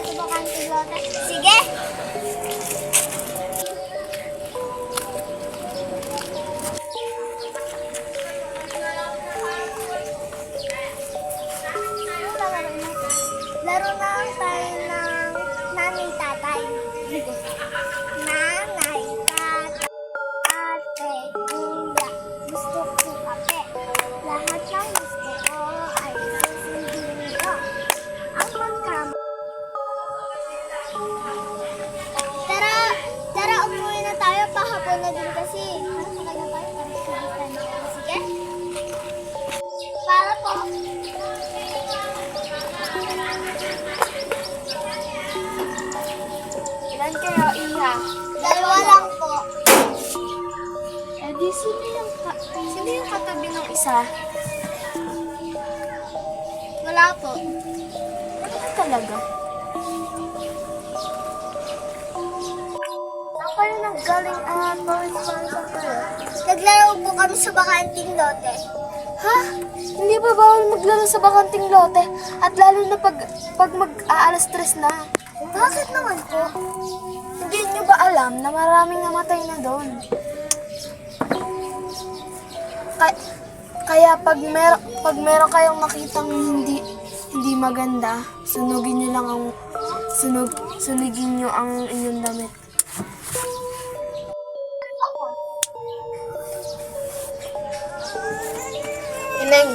sa bakanteng lote. Sige! Laro na tayo ng nanay tatay. Nanay, tatay, ate, kuya, gusto ko kape. Lahat ng gusto ko ay susundin ko. Ang pagkama. Tara, umuwi na tayo. Pahapon na din kasi. Ano pa na tayo? Sige? Para po. Ilan kayo, Iya? Dalawa lang po. Eh di, sino yung katabi ng isa? Wala po. Ano talaga? Saan kayo nanggaling pawisan kayo? Naglaro po kami sa bakanting lote. Ha? Hindi ba bawal maglaro sa bakanting lote? At lalo na pag mag-aalas 3 na. Bakit naman po? Hindi niyo ba alam na maraming namatay na doon? Kaya pag meron kayong makitang hindi maganda, sunugin niyo lang ang sunugin niyo ang inyong damit. Ineng,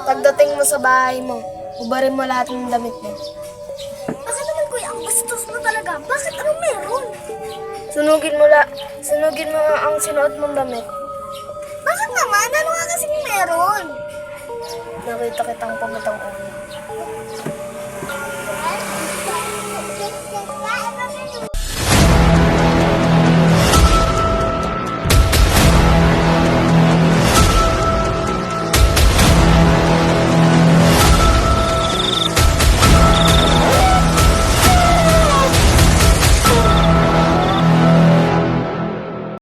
pagdating mo sa bahay mo, ubarin mo lahat ng damit mo. Bakit naman kuya, ang bastos mo talaga? Bakit anong meron? Sunugin mo ang sinuot mong damit. Bakit naman? Ano nga kasing meron? Nakita kitang pamatang ulo.